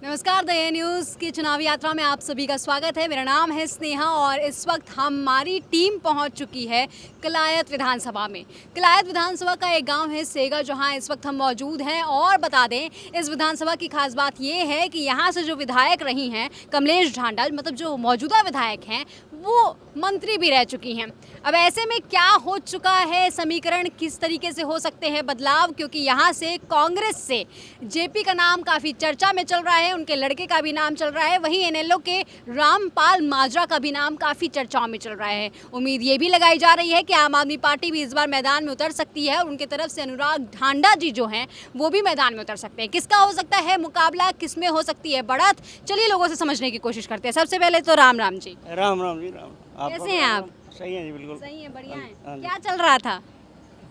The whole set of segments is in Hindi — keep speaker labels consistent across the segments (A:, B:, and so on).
A: नमस्कार, द ए न्यूज़ की चुनावी यात्रा में आप सभी का स्वागत है। मेरा नाम है स्नेहा और इस वक्त हमारी टीम पहुंच चुकी है कलायत विधानसभा में। कलायत विधानसभा का एक गांव है सेगा, जहां इस वक्त हम मौजूद हैं। और बता दें, इस विधानसभा की खास बात ये है कि यहां से जो विधायक रही हैं कमलेश ढांडा, मतलब जो मौजूदा विधायक हैं, वो मंत्री भी रह चुकी हैं। अब ऐसे में क्या हो चुका है समीकरण, किस तरीके से हो सकते हैं बदलाव, क्योंकि यहाँ से कांग्रेस से जेपी का नाम काफ़ी चर्चा में चल रहा है, उनके लड़के का भी नाम चल रहा है, वहीं इनेलो के रामपाल माजरा का भी नाम काफ़ी चर्चाओं में चल रहा है। उम्मीद ये भी लगाई जा रही है कि आम आदमी पार्टी भी इस बार मैदान में उतर सकती है और उनकी तरफ से अनुराग ढांडा जी जो हैं वो भी मैदान में उतर सकते हैं। किसका हो सकता है मुकाबला, किस में हो सकती है बढ़त, चलिए लोगों से समझने की कोशिश करते हैं। सबसे पहले तो राम राम जी।
B: राम राम जी राम।
A: कैसे हैं आप?
B: सही है जी, बिल्कुल
A: सही है, बढ़िया है।
B: हाँ जी।
A: क्या चल रहा था?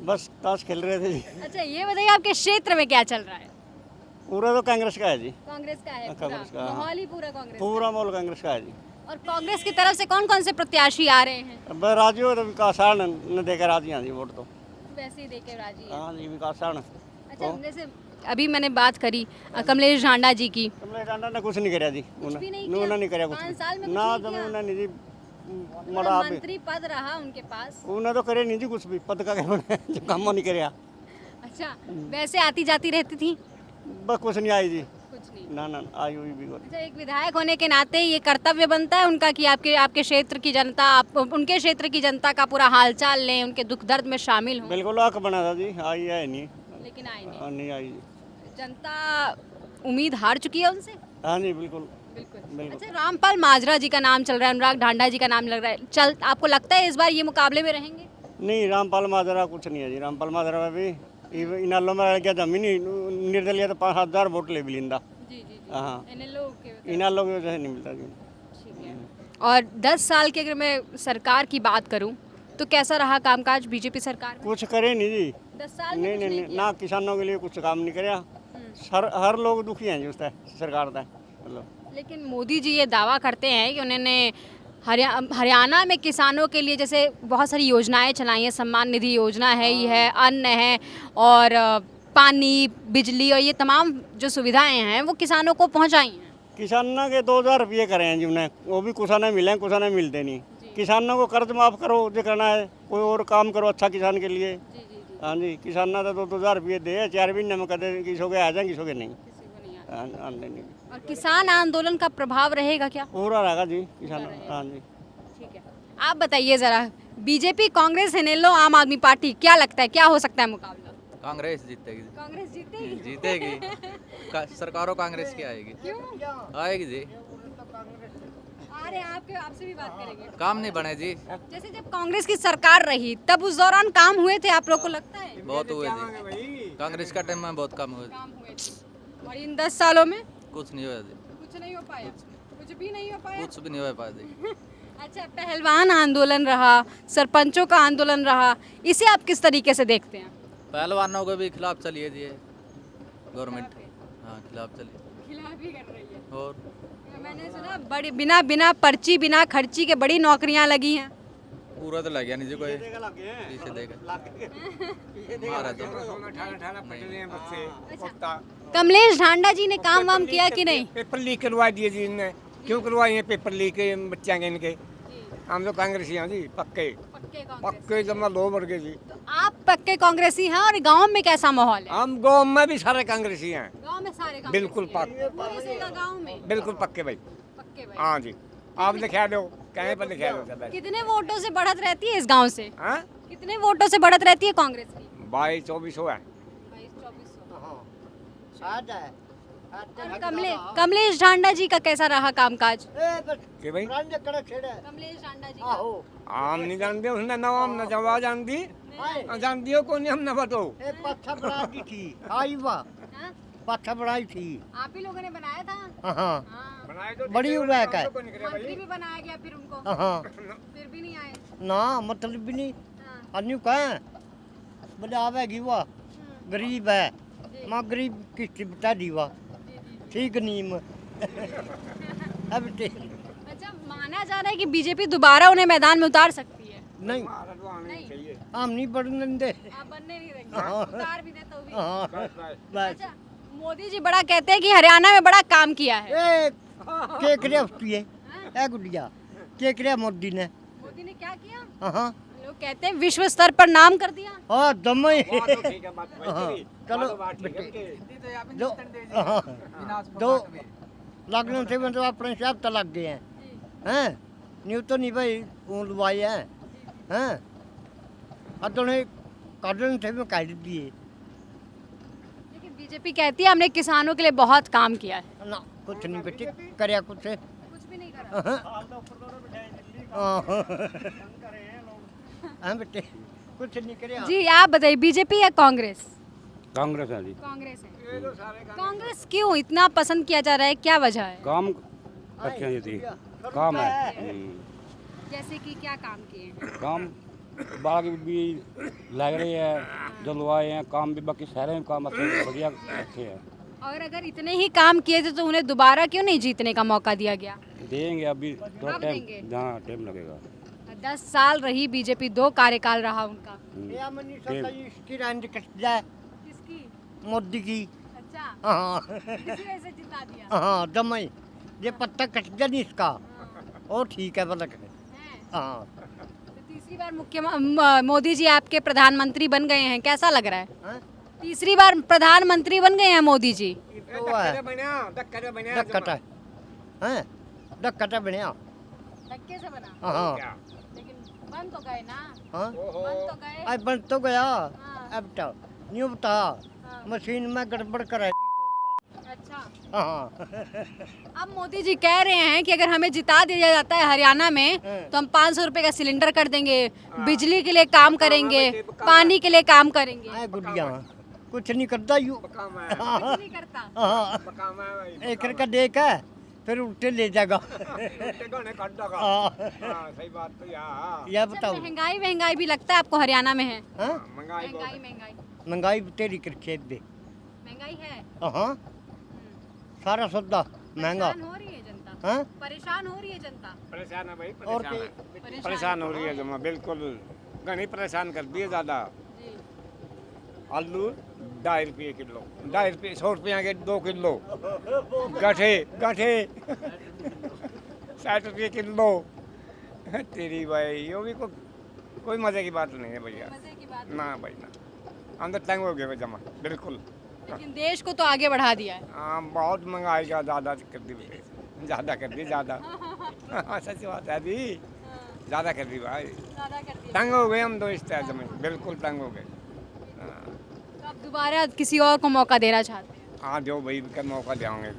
B: बस ताश खेल रहे थे जी।
A: अच्छा, ये बताइए आपके क्षेत्र में क्या चल रहा है?
B: पूरा तो कांग्रेस का है जी।
A: कांग्रेस का है
B: हाँ, कांग्रेस
A: पूरा
B: का, हाँ।
A: माहौल ही पूरा कांग्रेस
B: पूरा माहौल कांग्रेस का है जी।
A: का। और कांग्रेस की तरफ से कौन कौन से प्रत्याशी आ रहे हैं?
B: अब राजी हो तो विकास सारण ने देकर राजी हैं जी वोट तो।
A: वैसे ही देके राजी है।
B: हाँ जी, विकास सारण।
A: अच्छा, जैसे अभी मैंने बात करी कमलेश ढांडा जी की।
B: कमलेश ढांडा ने कुछ नहीं करा जी।
A: भी नहीं किया?
B: उन्होंने नहीं करा कुछ
A: 5 साल में
B: भी।
A: कुछ
B: ना
A: नहीं
B: जब
A: किया?
B: उन्होंने जी
A: मतलब
B: मरा आप
A: मंत्री पद रहा उनके पास।
B: उन्होंने तो करे नहीं जी कुछ भी, पद का क्या जो काम नहीं कराया।
A: अच्छा, वैसे आती जाती रहती थी?
B: बस कुछ नहीं आई जी।
A: कुछ नहीं।
B: ना आई हुई भी
A: अच्छा, एक विधायक होने के नाते ये कर्तव्य बनता है उनका कि आपके आपके क्षेत्र की जनता, आप उनके क्षेत्र की जनता का पूरा हालचाल लें, उनके दुख दर्द में शामिल हों।
B: बिल्कुल आँख बना था जी, आई है नहीं।
A: लेकिन आए नहीं।
B: हाँ, नहीं आई जी।
A: जनता उम्मीद हार चुकी है उनसे।
B: हाँ जी, बिल्कुल
A: बिल्कुल।
B: बिल्कुल।
A: अच्छा, रामपाल माजरा जी का नाम चल रहा है, अनुराग ढांडा जी का नाम लग रहा है, आपको लगता है इस बार ये मुकाबले में रहेंगे?
B: नहीं, रामपाल माजरा कुछ नहीं है जी। रामपाल माजरा में भी इनालो में क्या जमीन निर्दलीय तो 5,000 वोट ले भी लिंदा।
A: जी जी जी।
B: हाँ,
A: इनेलो के
B: इनालो की वजह से नहीं मिलता जी।
A: ठीक है। और 10 साल की अगर मैं सरकार की बात करूं तो कैसा रहा कामकाज बीजेपी सरकार में?
B: कुछ करे नहीं जी।
A: 10 साल में
B: नहीं
A: कुछ
B: नहीं
A: नहीं
B: नहीं,
A: किया?
B: ना किसानों के लिए कुछ काम नहीं कराया। हर लोग दुखी हैं जी उसका सरकार का मतलब।
A: लेकिन मोदी जी ये दावा करते हैं कि उन्होंने हरियाणा में किसानों के लिए जैसे बहुत सारी योजनाएं चलाई हैं, सम्मान निधि योजना है, ये है, अन्न है, और पानी, बिजली और ये तमाम जो सुविधाएं हैं वो किसानों को पहुंचाई हैं।
B: किसानों के 2,000 रुपये करे हैं जी उन्हें, वो भी कुछ ना मिले, कुछ ना मिलते नहीं। किसानों को कर्ज माफ़ करो जो करना है, कोई और काम करो अच्छा किसान के लिए।
A: जी जी जी।
B: हाँ जी, किसान तो 2,000 रुपये दे, 4 महीने में कहते किसी के आ जाए, किसी के नहीं।
A: किसी को नहीं आता।
B: हाँ, नहीं
A: और किसान आंदोलन का प्रभाव रहेगा क्या?
B: पूरा रहेगा जी किसान। हाँ जी।
A: ठीक है, आप बताइए ज़रा, बीजेपी, कांग्रेस, इनेलो, आम आदमी पार्टी, क्या लगता है क्या हो सकता है मुकाबला?
C: कांग्रेस जीतेगी।
A: कांग्रेस जीतेगी?
C: जीतेगी। सरकारों कांग्रेस की आएगी।
A: क्यों?
C: आएगी जी।
A: अरे आपसे भी बात करेंगे।
C: काम नहीं बने जी।
A: जैसे जब कांग्रेस की सरकार रही तब उस दौरान काम हुए थे, आप लोग को लगता है?
C: बहुत हुए जी। कांग्रेस का टाइम में बहुत कम हुए।
A: काम हुए थे। और इन 10 सालों में
C: कुछ नहीं हुआ जी।
A: कुछ नहीं हो पाया? कुछ भी नहीं हो पाया?
C: कुछ भी नहीं हो पाया जी।
A: अच्छा, पहलवान आंदोलन रहा, सरपंचों का आंदोलन रहा, इसे आप किस तरीके से देखते हैं?
C: पहलवानों के भी खिलाफ चलिए जी गवर्नमेंट। हाँ, खिलाफ चलिए।
A: खिलाफ ही कर रही है।
C: और
A: मैंने सुना बड़ी बिना पर्ची बिना खर्ची के बड़ी नौकरियां लगी हैं।
C: पूरा तो लग गया नहीं जी, कोई पीछे देगा मारा तो
A: अच्छा, कमलेश ढांडा जी ने काम वाम किया कि नहीं?
D: पेपर लीक करवा दिए जी इनने। क्यों करवाए हैं पेपर लीक बच्चे के इनके? हम तो कांग्रेसी हैं जी, पक्के पक्के जमा लो वर्गे जी।
A: तो आप पक्के कांग्रेसी हैं, और गांव में कैसा माहौल है?
D: हम गाँव में भी सारे कांग्रेसी हैं।
A: गांव में सारे कांग्रेसी
D: बिल्कुल
A: हैं।
D: पक्के,
A: कैसे का गांव में?
D: बिल्कुल पक्के भाई।
A: पक्के भाई।
D: हाँ जी, आप लिखा दो, कहीं पर लिखा दो सब।
A: कितने वोटों से बढ़त रहती है इस गांव से?
D: हाँ,
A: कितने वोटों से बढ़त रहती है कांग्रेस की?
D: 2200-2400 है।
A: 22-2400। और कमलेश ढांडा जी का कैसा रहा कामकाज?
D: कि भाई
A: कमलेश ढांडा जी का?
D: आम नहीं जानते उसने नाम न जवा जानती जानती हो कौन हम न बताओ।
A: हाँ?
E: पत्थर बनाई थी।
A: आप ही लोगों ने बनाया था?
E: हाँ
A: हाँ।
E: बड़ी उबैक है।
A: मंत्री भी बनाया गया फिर उनको?
E: हाँ
A: फिर भी नहीं आए?
E: ना मतलब भी नहीं
A: हाँ।
E: अन्यू कहें बोले आवेगी वह गरीब है माँ गरीब किस्ती बता दी वह ठीक नीम अब
A: अच्छा, माना जा रहा है कि बीजेपी दोबारा उन्हें मैदान में उतार सकती है?
E: नहीं
A: नहीं,
E: हम नहीं बढ़ने देंगे।
A: आप बनने नहीं देंगे?
E: हाँ।
A: उतार भी दे तो भी?
E: हाँ बस
A: अच्छा, मोदी जी बड़ा कहते हैं कि हरियाणा में बड़ा काम किया है।
E: ए केकरिया उसकी है ए गुड़िया केकरिया मोदी ने
A: मोदी ने क्या किया?
E: हाँ
A: लोग कहते हैं विश्व स्तर पर नाम कर दिया।
E: हाँ दम ही
D: ठीक है बात भाई
E: चलो
D: बेटे
E: दो हाँ, दो लगने से मतलब अपने से अब तक लग गए हैं न्यू तो नहीं भाई वो लुवाई हैं अदने काटने से भी कह दिए
A: लेकिन बीजेपी कहती है हमने किसानों के लिए बहुत काम किया है।
E: ना कुछ नहीं बेटे करया कुछ
A: कुछ भी नहीं करा।
E: हाँ बेटे कुछ नहीं करया
A: जी आप बताइए बीजेपी या कांग्रेस?
B: कांग्रेस है जी।
A: कांग्रेस है। कांग्रेस क्यों इतना पसंद किया जा रहा है, क्या वजह है?
B: काम अच्छे हैं जी, काम है।
A: जैसे कि क्या काम किए हैं?
B: काम बाग भी लग रहे हैं, जलवाए हैं, काम भी बाकी शहरों में काम अच्छे बढ़िया अच्छे हैं।
A: और अगर इतने ही काम किए थे तो उन्हें दोबारा क्यों नहीं जीतने का मौका दिया गया?
B: देंगे अभी थोड़ा
A: कब
B: टाइम,
A: देंगे?
B: हाँ टाइम लगेगा।
A: 10 साल रही बीजेपी, 2 कार्यकाल रहा उनका।
E: या मनी सकता इसकी रैंड कट जाए
A: किसकी?
E: मोदी की
A: अच्छा,
E: हाँ
A: इसी वजह से जिता दिया।
E: हाँ दम ही ये पत्ता कट जा नहीं इसका और ठीक है बलक
A: हैं?
E: हाँ
A: तो तीसरी बार मोदी जी आपके प्रधानमंत्री बन गए हैं, कैसा लग रहा है?
E: हाँ?
A: तीसरी बार प्रधानमंत्री बन गए हैं मोदी जी।
E: तो है डक्कटा हैं डक्कटा बनया
A: धक्के से बना,
E: हाँ
A: लेकिन बन तो गए ना।
E: हाँ
A: बन तो गए।
E: अब बन तो गया
A: हाँ।
E: अब तो न्यू बता
A: हाँ।
E: मशीन में गड़बड़ करा
A: अच्छा,
E: हाँ
A: अब मोदी जी कह रहे हैं कि अगर हमें जिता दिया जाता है हरियाणा में तो हम 500 रुपए का सिलेंडर कर देंगे, बिजली के लिए काम करेंगे, पानी के लिए काम करेंगे।
E: आए गुड़िया कुछ नहीं करता यू
D: काम है
A: कुछ नहीं करता।
E: हाँ
D: काम है भाई
E: एक का देख है फिर उल्टे ले जाएगा
D: गाने काट देगा
E: हाँ
D: हाँ सही बात तो यार
E: यह
A: अच्छा,
E: बताओ
A: महंगाई भी लगता है आपको हरियाणा में है?
E: हाँ
D: महंगाई बहुत
A: महंगाई
E: महंगाई तेरी कर खेत दे
A: महंगाई है।
E: हाँ सारा सौदा महंगा
A: परेशान हो रही है जनता,
E: हाँ
A: परेशान हो रही है जनता।
D: परेशान है भाई
E: और
D: परेशान
E: कोई
D: है परेशान हो रही है जमा बिल्कुल घनी परेशान कर दिए ज़्यादा
A: जी।
D: आलू 2.5 रुपये किलो 2.5 रुपये 100 रुपये के 2 किलो गठे गठे 60 रुपये किलो तेरी भाई ये भी कोई मज़े की बात नहीं है भैया
A: मजे की बात।
D: ना भाई ना हम तो तंग हो गए भाई जमा बिल्कुल
A: लेकिन देश को तो आगे बढ़ा दिया है।
D: हाँ बहुत महंगाई का ज़्यादा कर दी ज़्यादा कर दी ज़्यादा सच बात है अभी ज़्यादा कर दी भाई
A: ज्यादा कर दिया।
D: तंग हो गए हम तो इस तरह में बिल्कुल तंग हो गए
A: तो अब दोबारा किसी और को मौका देना चाहते हैं?
D: हाँ जो भाई का मौका देंगे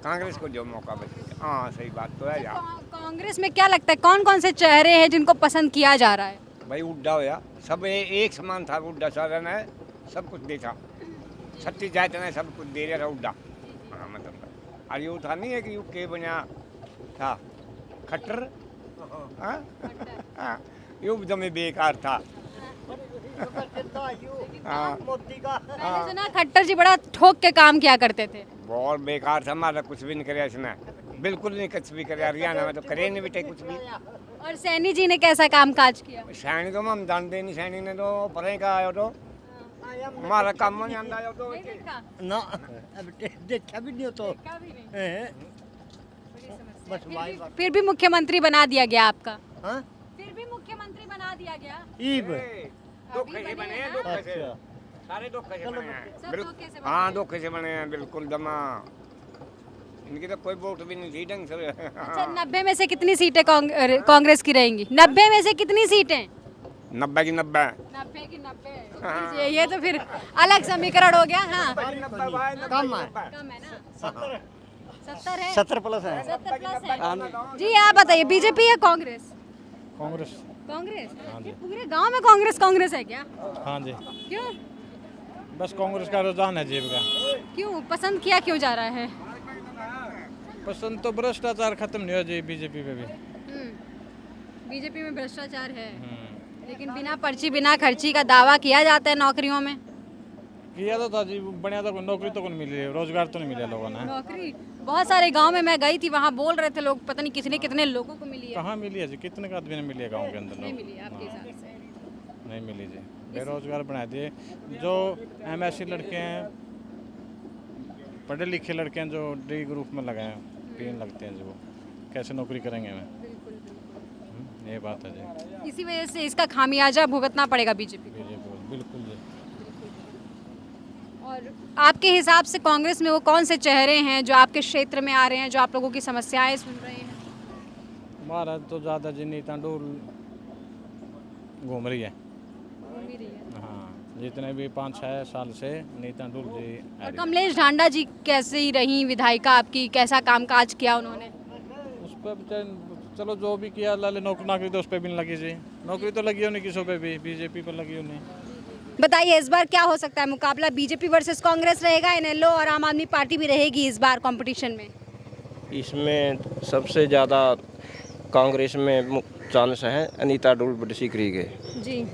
D: कांग्रेस को जो मौका बचे हाँ सही बात तो है यार
A: कांग्रेस में क्या लगता है कौन कौन से चेहरे हैं जिनको पसंद किया जा रहा है?
D: भाई उड्डा होया सब एक समान था उड्डा सारा ने सब कुछ देखा छत्तीस जाते ने सब कुछ दे रहा था उड्डा हाँ मतलब और ये था नहीं है कि यू के बना था खट्टर हाँ हाँ ये जमे बेकार था हाँ
E: मोदी का
A: मैंने सुना खट्टर जी बड़ा ठोक के काम किया करते थे।
D: बहुत बेकार था हमारा कुछ भी नहीं कराया इसने बिल्कुल नहीं कुछ भी कराया हरियाणा में तो करे नहीं बेटे कुछ भी
A: और सैनी जी ने कैसा काम काज किया?
D: सैनी तो हम जानते नहीं सैनी ने तो पढ़े का आयो तो हमारा काम नहीं आंदा आयो तो
A: नहीं देखा?
E: ना अब देखा भी नहीं हो तो
A: देखा भी नहीं।
E: हैं? बस भाई बात
A: फिर भी मुख्यमंत्री बना दिया गया आपका?
E: हाँ
A: फिर भी मुख्यमंत्री बना दिया गया?
E: ईब
D: धोखे से बने हैं धोखे से
E: अच्छा
D: सारे धोखे से बने हैं
A: सब धोखे से बने
D: हाँ धोखे से बने हैं बिल्कुल जमा इनकी तो कोई वोट भी नहीं थी ढंग से
A: अच्छा 90 में से कितनी सीटें कांग्रेस की रहेंगी? 90 में से कितनी सीटें?
D: 90 की 90
A: 90 की 90। ये तो फिर अलग समीकरण हो गया। हाँ
E: कम है
A: कम है ना? 70 है?
B: 70 प्लस है।
A: 70 प्लस है। जी आप बताइए बीजेपी या कांग्रेस?
F: कांग्रेस
A: कांग्रेस? ये पूरे गांव में कांग्रेस है क्या?
F: हाँ जी
A: क्यों
F: बस कांग्रेस का रुझान है जेब का
A: क्यों पसंद किया क्यों जा रहा है?
F: पसंद तो भ्रष्टाचार खत्म नहीं हो जाए बीजेपी पे भी
A: बीजेपी में भ्रष्टाचार है लेकिन बिना पर्ची बिना खर्ची का दावा किया जाता है नौकरियों में।
F: किया तो था जी बढ़िया तो नौकरी तो नहीं मिली रोजगार तो नहीं मिला लोगों ने
A: नौकरी बहुत सारे गांव में मैं गई थी वहाँ बोल रहे थे लोग पता नहीं कितने कितने लोगों को मिली है।
F: कहाँ मिली है जी कितने का आदमी ने मिली है गाँव के अंदर
A: नहीं
F: लोग?
A: मिली है आपके हिसाब से?
F: नहीं मिली जी बेरोजगार बना दिए जो MSc लड़के हैं पढ़े लिखे लड़के हैं जो डी ग्रुप में लगाए हैं, पीएन लगते हैं जो, कैसे नौकरी करेंगे हमें? ये बात है जी।
A: इसी वजह से इसका खामियाजा भुगतना पड़ेगा बीजेपी को।
F: बिल्कुल जी।
A: और आपके हिसाब से कांग्रेस में वो कौन से चेहरे हैं जो आपके क्षेत्र में आ रहे हैं, जो आप लोगों की समस्याएं सुन रहे हैं?
F: हमारा तो ज़्यादा जी नीता डोल घूम रही है। हाँ, जितने भी 5-6 साल से नीता डोल जी आ
A: और
F: रही है।
A: कमलेश ढांडा जी कैसी रही विधायिका आपकी, कैसा कामकाज किया उन्होंने?
F: उस पर चलो जो भी किया लाले नौकरी तो उस पर भी नहीं लगी जी, नौकरी तो लगी हो नहीं किसी पे भी, बीजेपी पर लगी हो नहीं।
A: बताइए इस बार क्या हो सकता है मुकाबला, बीजेपी वर्सेस कांग्रेस रहेगा, इनेलो और आम आदमी पार्टी भी रहेगी इस बार कंपटीशन में?
G: इसमें सबसे ज़्यादा कांग्रेस में चांस है अनीता डोल बड़ी सीकरी के,
A: जी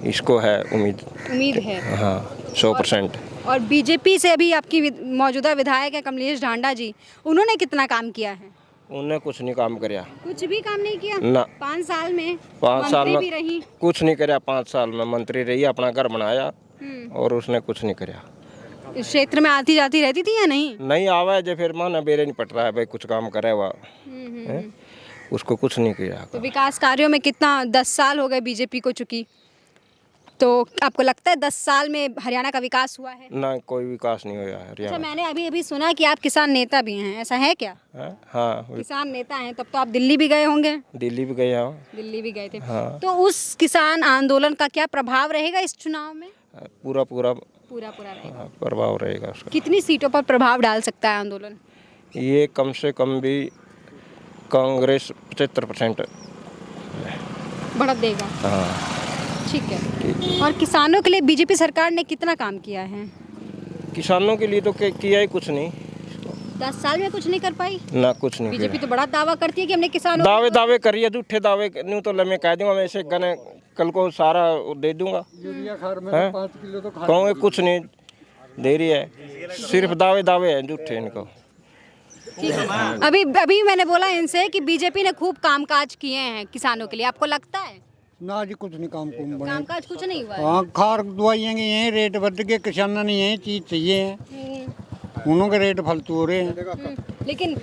G: इसको है
A: उम्मीद है।
G: हाँ 100%।
A: और बीजेपी से अभी आपकी मौजूदा विधायक है कमलेश ढांडा जी, उन्होंने कितना काम किया है?
G: उन्हें कुछ नहीं काम कराया,
A: कुछ भी काम नहीं किया
G: ना
A: 5 साल में?
G: 5 साल
A: मंत्री
G: में
A: भी रही।
G: कुछ नहीं कराया, 5 साल में मंत्री रही, अपना घर बनाया और उसने कुछ नहीं कराया।
A: इस क्षेत्र में आती जाती रहती थी या नहीं?
G: नहीं आवा है जो फिर माना बेरे नहीं पट रहा है भाई, कुछ काम करे हुआ उसको कुछ नहीं किया।
A: तो विकास कार्यों में कितना 10 साल हो गए बीजेपी को चुकी, तो आपको लगता है 10 साल में हरियाणा का विकास हुआ है?
G: ना कोई विकास नहीं हुआ है
A: अच्छा,
G: हरियाणा।
A: मैंने अभी अभी सुना कि आप किसान नेता भी हैं, ऐसा है क्या?
G: हाँ
A: किसान नेता हैं तब तो आप दिल्ली भी गए होंगे?
G: दिल्ली भी गया हूँ।
A: दिल्ली भी गए थे।
G: हाँ।
A: तो उस किसान आंदोलन का क्या प्रभाव रहेगा इस चुनाव में?
G: पूरा
A: रहेगा।
G: प्रभाव रहेगा उसका।
A: कितनी सीटों पर प्रभाव डाल सकता है आंदोलन?
G: ये कम से कम भी कांग्रेस 75%
A: बढ़त देगा।
G: हाँ
A: ठीक है। और किसानों के लिए बीजेपी सरकार ने कितना काम किया है?
G: किसानों के लिए तो किया ही कुछ नहीं,
A: 10 साल में कुछ नहीं कर पाई
G: ना कुछ नहीं
A: बीजेपी।
G: किया।
A: तो बड़ा दावा करती है कि हमने किसानों
G: दावे करिए, झूठे दावे नहीं तो मैं कह दूंगा, मैं ऐसे गने कल को सारा दे दूंगा।
E: यूरिया खाद में 5 किलो तो
G: कहूँगे कुछ नहीं दे रही है, सिर्फ दावे हैं झूठे इनको।
A: अभी मैंने बोला इनसे कि बीजेपी ने खूब कामकाज किए हैं किसानों के लिए, आपको लगता है?
E: ना जी कुछ नहीं काम बने।
A: कामकाज कुछ नहीं हुआ है।
E: हाँ खार दवाइयाँ की हैं, रेट बढ़ गए, किसाना नहीं है चीज चाहिए है, उन्हों के रेट फालतू हो रहे हैं।
A: लेकिन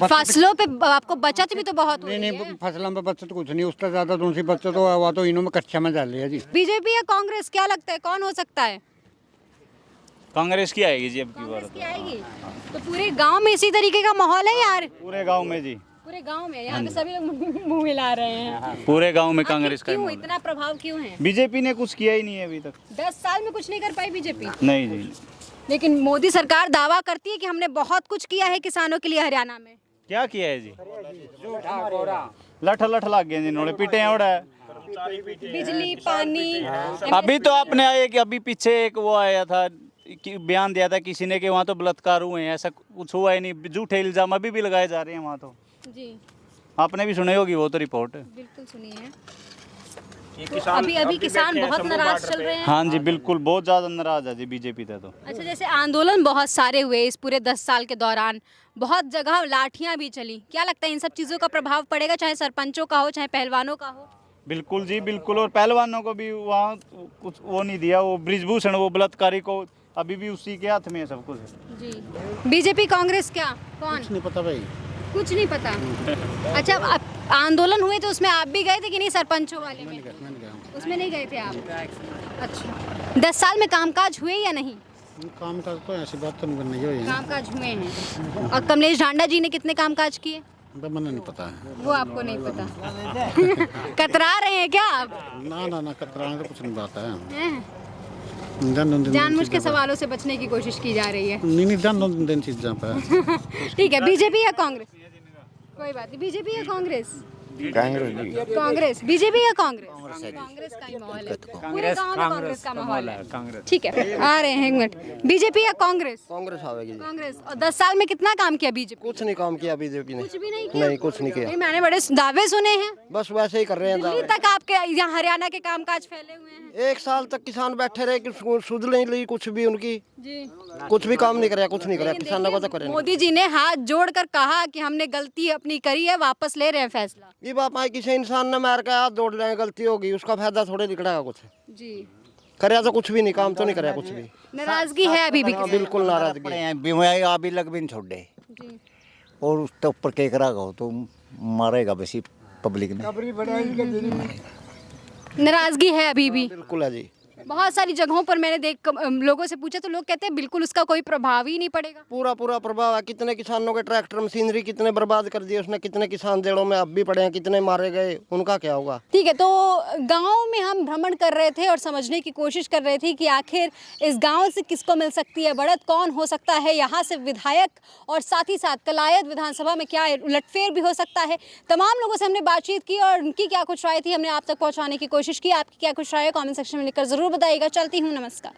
A: फसलों पे आपको बचत भी तो बहुत हो
E: नहीं
A: रही
E: नहीं
A: है।
E: फसलों पे बचत कुछ नहीं, उससे ज्यादा दूसरी बचत हो हुआ तो इन्हों में कच्चा में डाल लिया जी।
A: बीजेपी या कांग्रेस, क्या लगता है कौन हो सकता है?
H: कांग्रेस की आएगी जी अब की बार।
A: कांग्रेस की आएगी। तो पूरे गांव में इसी तरीके का माहौल है यार?
H: पूरे गांव में जी,
A: पूरे गांव में यहाँ पे सभी लोग मुंह हिला रहे हैं।
H: पूरे गांव में कांग्रेस का ही
A: क्यों
H: माहौल है।
A: इतना प्रभाव क्यों है?
H: बीजेपी ने कुछ किया ही नहीं है अभी तक।
A: 10 साल में कुछ नहीं कर पाई बीजेपी।
H: नहीं जी,
A: लेकिन मोदी सरकार दावा करती है कि हमने बहुत कुछ किया है किसानों के लिए हरियाणा में।
H: क्या किया है जी? लठ लग गए जी, इन्होंने पीटे उड़ा है।
A: बिजली पानी
H: अभी तो आपने आए कि अभी पीछे एक वो आया था कि बयान दिया था किसी ने कि वहाँ तो बलात्कार हुए हैं, ऐसा कुछ हुआ ही नहीं। झूठे इल्जाम अभी भी लगाए जा रहे हैं वहाँ तो।
A: जी
H: आपने भी सुनी होगी वो तो रिपोर्ट।
A: बिल्कुल सुनी है। अभी किसान बहुत नाराज चल रहे हैं।
H: हाँ जी बिल्कुल, बहुत ज़्यादा नाराज है जी बीजेपी से तो।
A: अच्छा, जैसे आंदोलन बहुत सारे हुए इस पूरे 10 साल के दौरान, बहुत जगह लाठियां भी चली, क्या लगता है इन सब चीज़ों का प्रभाव पड़ेगा, चाहे सरपंचों का हो चाहे पहलवानों का हो?
H: बिल्कुल जी बिल्कुल, और पहलवानों को भी वहाँ कुछ वो नहीं दिया, वो ब्रिजभूषण वो बलात्कारी को अभी भी उसी के हाथ में है सब कुछ।
A: जी बीजेपी कांग्रेस क्या कौन?
E: कुछ नहीं पता भाई,
A: कुछ नहीं पता। अच्छा, आंदोलन हुए तो उसमें आप भी गए थे कि नहीं? सरपंचों वाले में उसमें नहीं गए थे आप? अच्छा, 10 साल में कामकाज हुए या नहीं?
E: काम का तो ऐसी बात तो नहीं बननी है।
A: कामकाज हुए हैं। और कमलेश ढांडा जी ने कितने कामकाज किए
E: मैंने नहीं पता है।
A: वो आपको नहीं पता? कतरा रहे हैं क्या आप?
E: ना कतराने तो कुछ नहीं बात है।
A: हैं? जानबूझ के सवालों से बचने की कोशिश की जा रही है।
E: नहीं जान चीज़ पे।
A: ठीक है, बीजेपी या कांग्रेस? कोई बात नहीं, बीजेपी या कांग्रेस? कांग्रेस। बीजेपी या कांग्रेस? कांग्रेस का ही माहौल है, पूरे गांव में कांग्रेस का माहौल है। ठीक है, आ रहे हैं एक मिनट। बीजेपी या कांग्रेस?
G: कांग्रेस आवेगी।
A: कांग्रेस। और 10 साल में कितना काम किया बीजेपी?
G: कुछ नहीं काम किया बीजेपी ने,
A: कुछ भी नहीं किया।
G: नहीं कुछ नहीं किया,
A: नहीं, मैंने बड़े दावे सुने हैं,
G: बस वैसे ही कर रहे हैं
A: दिल्ली
G: दावे।
A: तक आपके यहाँ हरियाणा के कामकाज फैले हुए हैं।
G: 1 साल तक किसान बैठे रहे कि सुध नहीं ली कुछ भी उनकी,
A: जी
G: कुछ भी काम नहीं कराया, कुछ नहीं कराया किसानों को तो करे नहीं।
A: मोदी जी ने हाथ जोड़कर कहा कि हमने गलती अपनी करी है, वापस ले रहे हैं फैसला।
G: ये बात आई, किसी इंसान ने मार के हाथ जोड़ रहे हैं, गलती होगी उसका फायदा थोड़े निकलेगा कुछ।
A: जी
E: कराया तो कुछ भी नहीं, काम तो नहीं कराया कुछ भी।
A: नाराजगी है अभी भी
E: हाँ,
A: किसी
E: बिल्कुल नाराजगी।
I: पड़े हैं बीमारी अभी लग भी नहीं छोड़े
A: जी।
I: और उसके ऊपर केकरा गो तो मारेगा वैसी पब्लिक ने।
A: नाराजगी है अभी भी।
E: बिल्कुल है जी।
A: बहुत सारी जगहों पर मैंने लोगों से पूछा तो लोग कहते हैं बिल्कुल उसका कोई प्रभाव ही नहीं पड़ेगा।
E: पूरा पूरा प्रभाव है। कितने किसानों के ट्रैक्टर मशीनरी कितने बर्बाद कर दिए उसने, कितने किसान जेलों में अब भी पड़े हैं, कितने मारे गए, उनका क्या होगा।
A: ठीक है, तो गांव में हम भ्रमण कर रहे थे और समझने की कोशिश कर रहे थे कि आखिर इस गांव से किसको मिल सकती है बढ़त, कौन हो सकता है यहाँ से विधायक, और साथ ही साथ कलायत विधानसभा में क्या उलटफेर भी हो सकता है। तमाम लोगों से हमने बातचीत की और उनकी क्या कुछ राय थी हमने आप तक पहुँचाने की कोशिश की। आपकी क्या कुछ राय है कॉमेंट सेक्शन में लिखकर ज़रूर बताइएगा। चलती हूँ, नमस्कार।